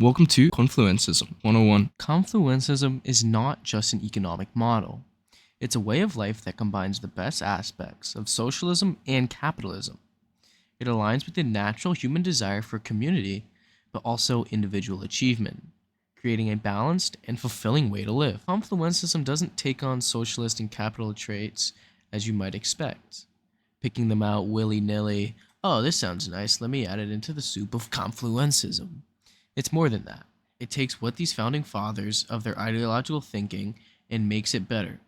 Welcome to Confluencism 101. Confluencism is not just an economic model. It's a way of life that combines the best aspects of socialism and capitalism. It aligns with the natural human desire for community, but also individual achievement, creating a balanced and fulfilling way to live. Confluencism doesn't take on socialist and capital traits as you might expect, picking them out willy-nilly. Oh, this sounds nice, let me add it into the soup of confluencism. It's more than that. It takes what these founding fathers of their ideological thinking and makes it better.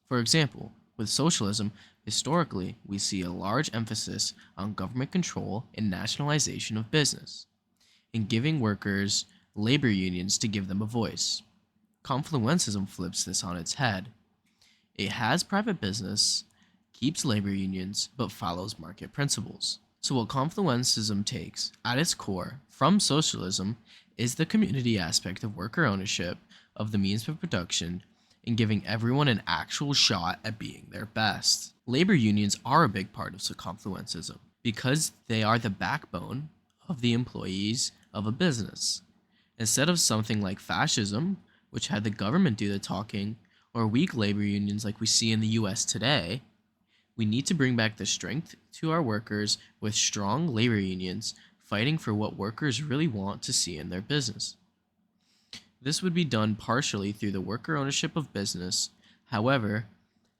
For example, with socialism, historically, we see a large emphasis on government control and nationalization of business, and giving workers labor unions to give them a voice. Confluencism flips this on its head. It has private business, keeps labor unions, but follows market principles. So, what Confluencism takes, at its core, from socialism is the community aspect of worker ownership of the means of production and giving everyone an actual shot at being their best. Labor unions are a big part of Confluencism because they are the backbone of the employees of a business. Instead of something like fascism, which had the government do the talking, or weak labor unions like we see in the US today, we need to bring back the strength to our workers with strong labor unions fighting for what workers really want to see in their business. This would be done partially through the worker ownership of business. However,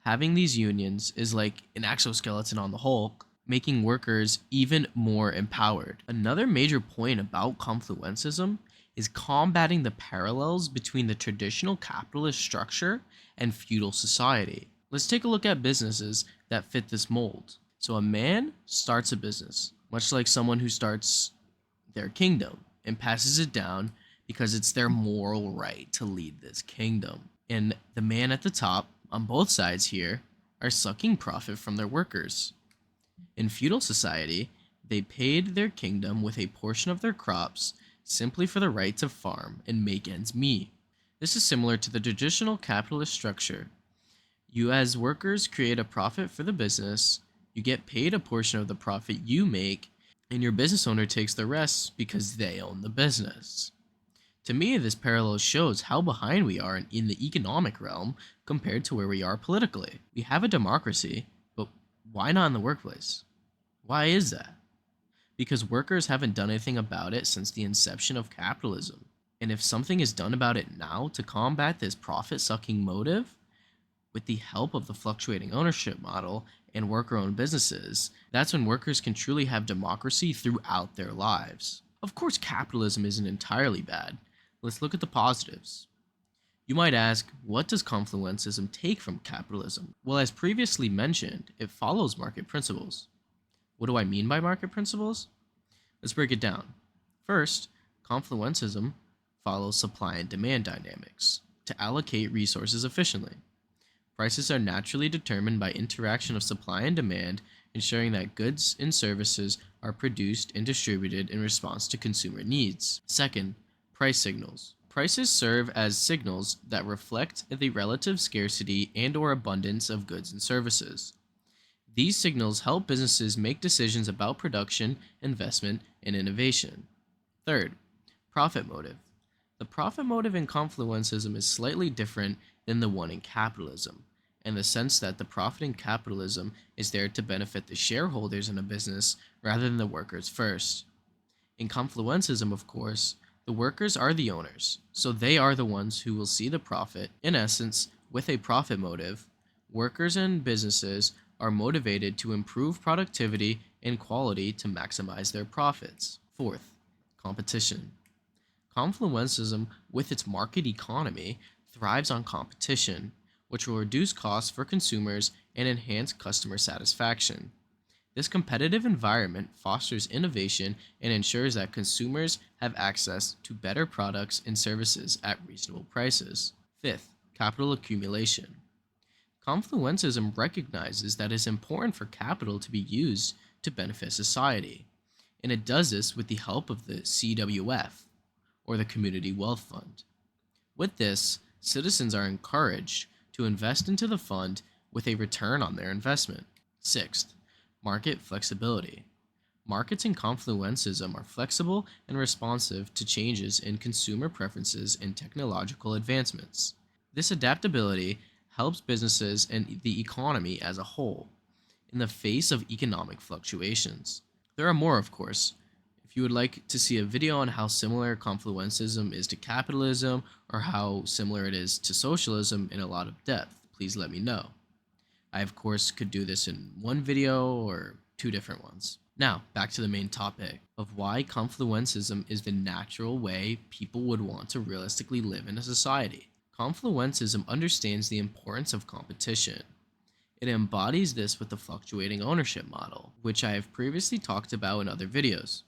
having these unions is like an exoskeleton on the Hulk, making workers even more empowered. Another major point about confluencism is combating the parallels between the traditional capitalist structure and feudal society. Let's take a look at businesses that fit this mold. So a man starts a business, much like someone who starts their kingdom and passes it down because it's their moral right to lead this kingdom. And the man at the top, on both sides here, are sucking profit from their workers. In feudal society, they paid their kingdom with a portion of their crops simply for the right to farm and make ends meet. This is similar to the traditional capitalist structure. You, as workers, create a profit for the business, you get paid a portion of the profit you make, and your business owner takes the rest because they own the business. To me, this parallel shows how behind we are in the economic realm compared to where we are politically. We have a democracy, but why not in the workplace? Why is that? Because workers haven't done anything about it since the inception of capitalism. And if something is done about it now to combat this profit sucking motive, with the help of the fluctuating ownership model and worker owned businesses, that's when workers can truly have democracy throughout their lives. Of course, capitalism isn't entirely bad. Let's look at the positives. You might ask, what does confluencism take from capitalism? Well, as previously mentioned, it follows market principles. What do I mean by market principles? Let's break it down. First, confluencism follows supply and demand dynamics to allocate resources efficiently. Prices are naturally determined by interaction of supply and demand, ensuring that goods and services are produced and distributed in response to consumer needs. Second, price signals. Prices serve as signals that reflect the relative scarcity and/or abundance of goods and services. These signals help businesses make decisions about production, investment, and innovation. Third, profit motive. The profit motive in confluencism is slightly different than the one in capitalism, in the sense that the profit in capitalism is there to benefit the shareholders in a business rather than the workers first. In confluencism, of course, the workers are the owners, so they are the ones who will see the profit. In essence, with a profit motive, workers and businesses are motivated to improve productivity and quality to maximize their profits. Fourth, competition. Confluencism, with its market economy, thrives on competition, which will reduce costs for consumers and enhance customer satisfaction. This competitive environment fosters innovation and ensures that consumers have access to better products and services at reasonable prices. Fifth, capital accumulation. Confluencism recognizes that it's important for capital to be used to benefit society, and it does this with the help of the CWF, or the Community Wealth Fund. With this, citizens are encouraged to invest into the fund with a return on their investment. Sixth, market flexibility. Markets in Confluencism are flexible and responsive to changes in consumer preferences and technological advancements. This adaptability helps businesses and the economy as a whole in the face of economic fluctuations. There are more, of course. If you would like to see a video on how similar Confluencism is to capitalism or how similar it is to socialism in a lot of depth, please let me know. I, of course, could do this in one video or two different ones. Now, back to the main topic of why Confluencism is the natural way people would want to realistically live in a society. Confluencism understands the importance of competition. It embodies this with the fluctuating ownership model, which I have previously talked about in other videos.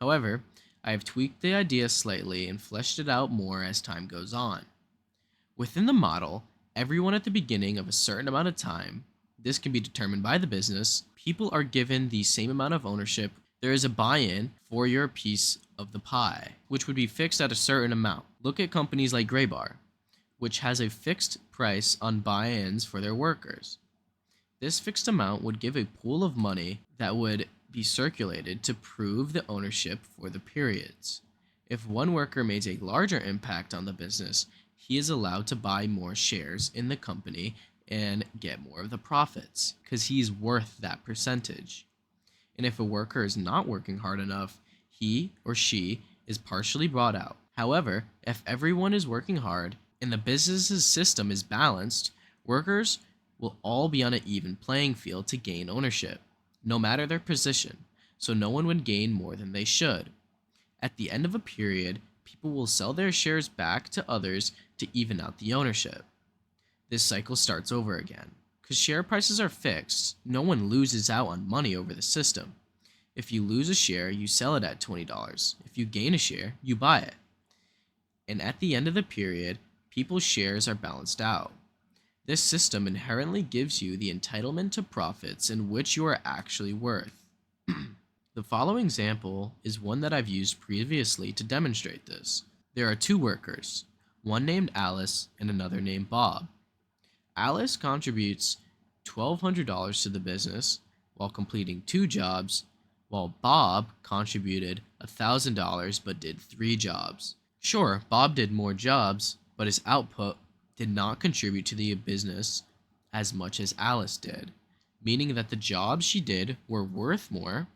However, I have tweaked the idea slightly and fleshed it out more as time goes on. Within the model, everyone at the beginning of a certain amount of time, this can be determined by the business, people are given the same amount of ownership. There is a buy-in for your piece of the pie, which would be fixed at a certain amount. Look at companies like Graybar, which has a fixed price on buy-ins for their workers. This fixed amount would give a pool of money that would be circulated to prove the ownership for the periods. If one worker makes a larger impact on the business, he is allowed to buy more shares in the company and get more of the profits because he's worth that percentage. And if a worker is not working hard enough, he or she is partially bought out. However, if everyone is working hard and the business's system is balanced, workers will all be on an even playing field to gain ownership, no matter their position, so no one would gain more than they should. At the end of a period, people will sell their shares back to others to even out the ownership. This cycle starts over again. Because share prices are fixed, no one loses out on money over the system. If you lose a share, you sell it at $20. If you gain a share, you buy it. And at the end of the period, people's shares are balanced out. This system inherently gives you the entitlement to profits in which you are actually worth. The following example is one that I've used previously to demonstrate this. There are two workers, one named Alice and another named Bob. Alice contributes $1,200 to the business while completing 2 jobs, while Bob contributed $1,000 but did 3 jobs. Sure, Bob did more jobs, but his output did not contribute to the business as much as Alice did, meaning that the jobs she did were worth more,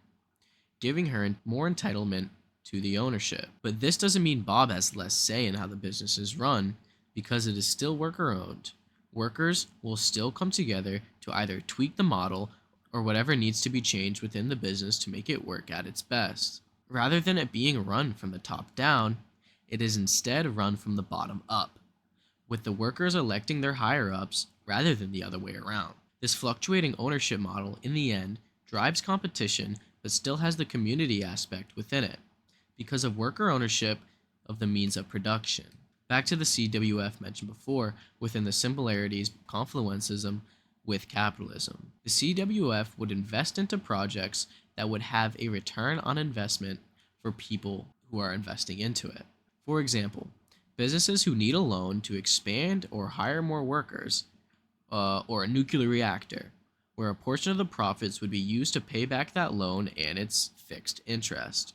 giving her more entitlement to the ownership. But this doesn't mean Bob has less say in how the business is run, because it is still worker owned. Workers will still come together to either tweak the model or whatever needs to be changed within the business to make it work at its best. Rather than it being run from the top down, it is instead run from the bottom up, with the workers electing their higher-ups rather than the other way around. This fluctuating ownership model, in the end, drives competition but still has the community aspect within it, because of worker ownership of the means of production. Back to the CWF mentioned before, within the similarities Confluencism with capitalism. The CWF would invest into projects that would have a return on investment for people who are investing into it. For example, businesses who need a loan to expand or hire more workers, or a nuclear reactor, where a portion of the profits would be used to pay back that loan and its fixed interest.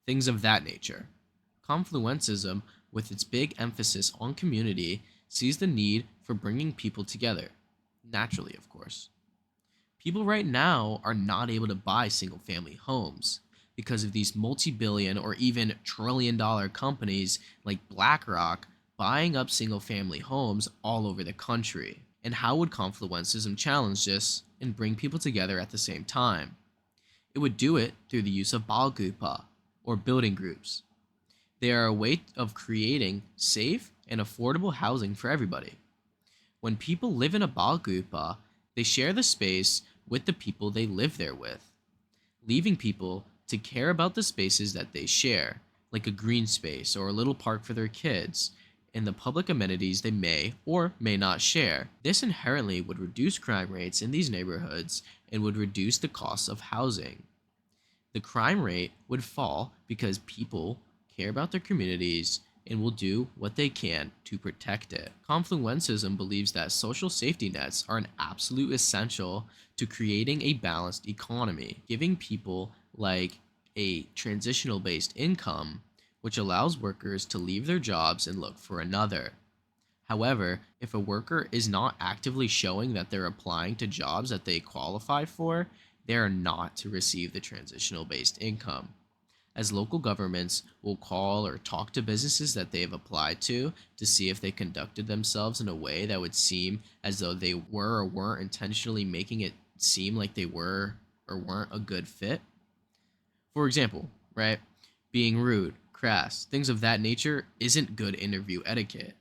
Things of that nature. Confluencism, with its big emphasis on community, sees the need for bringing people together. Naturally, of course. People right now are not able to buy single-family homes because of these multi-billion or even trillion-dollar companies like BlackRock buying up single-family homes all over the country. And how would Confluencism challenge this and bring people together at the same time? It would do it through the use of balgupa, or building groups. They are a way of creating safe and affordable housing for everybody. When people live in a balgupa, they share the space with the people they live there with, leaving people to care about the spaces that they share, like a green space or a little park for their kids, and the public amenities they may or may not share. This inherently would reduce crime rates in these neighborhoods and would reduce the costs of housing. The crime rate would fall because people care about their communities and will do what they can to protect it. Confluencism believes that social safety nets are an absolute essential to creating a balanced economy, giving people like a transitional based income, which allows workers to leave their jobs and look for another. However, if a worker is not actively showing that they're applying to jobs that they qualify for, they are not to receive the transitional based income, as local governments will call or talk to businesses that they have applied to see if they conducted themselves in a way that would seem as though they were or weren't intentionally making it seem like they were or weren't a good fit. For example, right? Being rude, crass, things of that nature isn't good interview etiquette.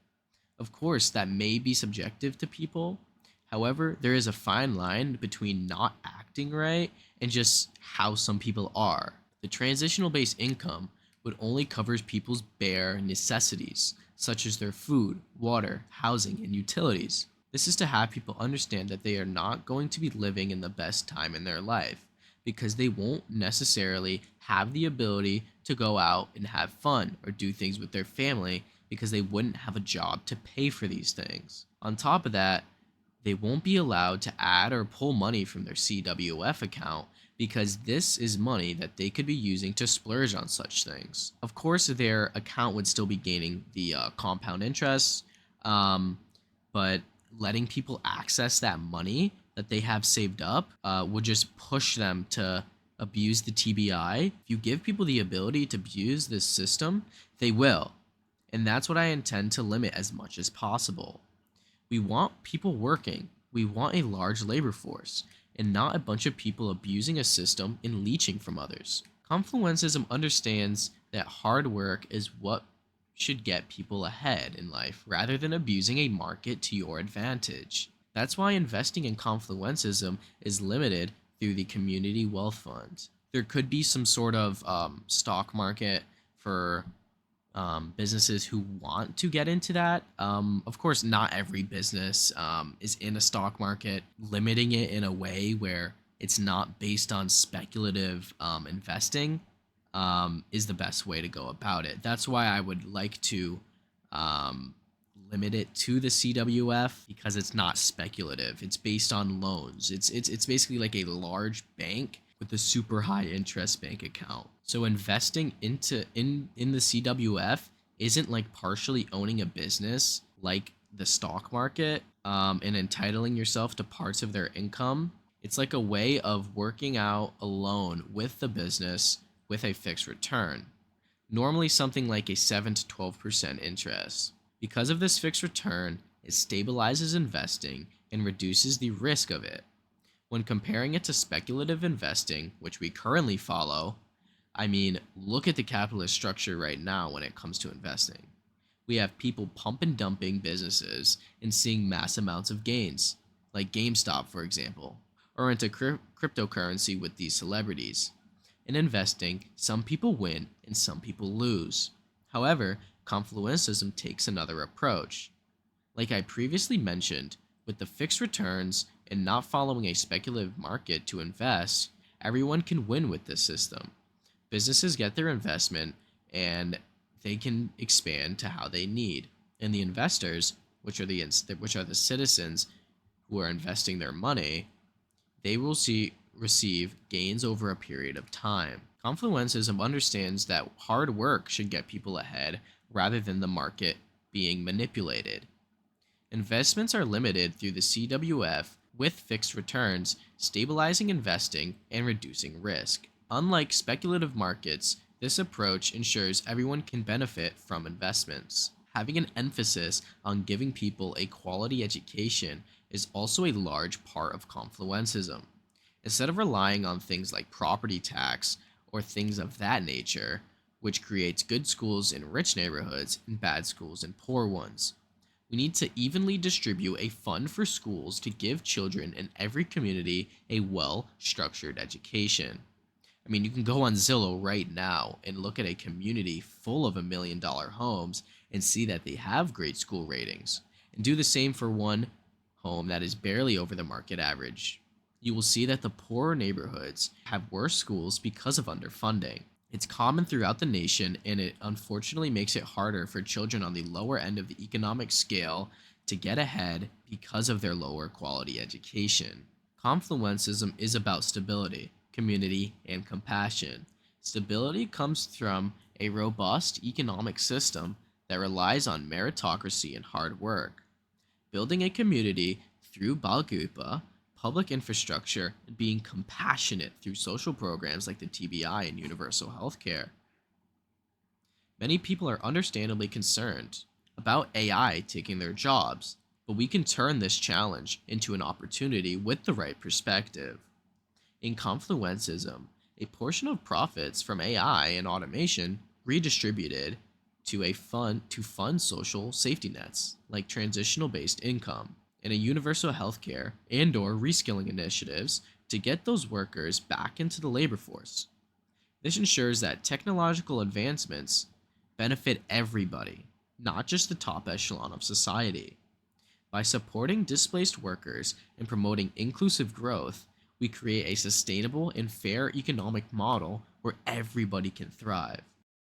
Of course, that may be subjective to people. However, there is a fine line between not acting right and just how some people are. The transitional based income would only cover people's bare necessities, such as their food, water, housing, and utilities. This is to have people understand that they are not going to be living in the best time in their life because they won't necessarily have the ability to go out and have fun or do things with their family because they wouldn't have a job to pay for these things. On top of that, they won't be allowed to add or pull money from their CWF account because this is money that they could be using to splurge on such things. Of course, their account would still be gaining the compound interest, um, but letting people access that money that they have saved up would just push them to abuse the TBI. If you give people the ability to abuse this system, they will. And that's what I intend to limit as much as possible. We want people working. We want a large labor force, and not a bunch of people abusing a system and leeching from others. Confluencism understands that hard work is what should get people ahead in life rather than abusing a market to your advantage. That's why investing in Confluencism is limited through the Community Wealth Fund. There could be some sort of stock market for businesses who want to get into that. Of course, not every business is in a stock market. Limiting it in a way where it's not based on speculative investing is the best way to go about it. That's why I would like to um, limit it to the CWF because it's not speculative. It's based on loans. It's basically like a large bank with a super high interest bank account. So investing in the CWF isn't like partially owning a business like the stock market and entitling yourself to parts of their income. It's like a way of working out a loan with the business with a fixed return, normally something like a 7 to 12% interest. Because of this fixed return, it stabilizes investing and reduces the risk of it. When comparing it to speculative investing, which we currently follow, I mean, look at the capitalist structure right now when it comes to investing. We have people pump and dumping businesses and seeing mass amounts of gains, like GameStop, for example, or into cryptocurrency with these celebrities. In investing, some people win and some people lose. However, Confluencism takes another approach. Like I previously mentioned, with the fixed returns and not following a speculative market to invest, everyone can win with this system. Businesses get their investment and they can expand to how they need. And the investors, which are the citizens who are investing their money, they will receive gains over a period of time. Confluencism understands that hard work should get people ahead rather than the market being manipulated. Investments are limited through the CWF with fixed returns, stabilizing investing and reducing risk. Unlike speculative markets, this approach ensures everyone can benefit from investments. Having an emphasis on giving people a quality education is also a large part of Confluencism. Instead of relying on things like property tax or things of that nature, which creates good schools in rich neighborhoods and bad schools in poor ones, we need to evenly distribute a fund for schools to give children in every community a well structured education. I mean, you can go on Zillow right now and look at a community full of $1 million homes and see that they have great school ratings. And do the same for one home that is barely over the market average. You will see that the poorer neighborhoods have worse schools because of underfunding. It's common throughout the nation, and it unfortunately makes it harder for children on the lower end of the economic scale to get ahead because of their lower quality education. Confluencism is about stability, community, and compassion. Stability comes from a robust economic system that relies on meritocracy and hard work. Building a community through Balgupa, public infrastructure, and being compassionate through social programs like the TBI and universal healthcare. Many people are understandably concerned about AI taking their jobs, but we can turn this challenge into an opportunity with the right perspective. In Confluencism, a portion of profits from AI and automation redistributed to fund social safety nets like transitional based income and a universal healthcare and or reskilling initiatives to get those workers back into the labor force. This ensures that technological advancements benefit everybody, not just the top echelon of society. By supporting displaced workers and promoting inclusive growth, we create a sustainable and fair economic model where everybody can thrive.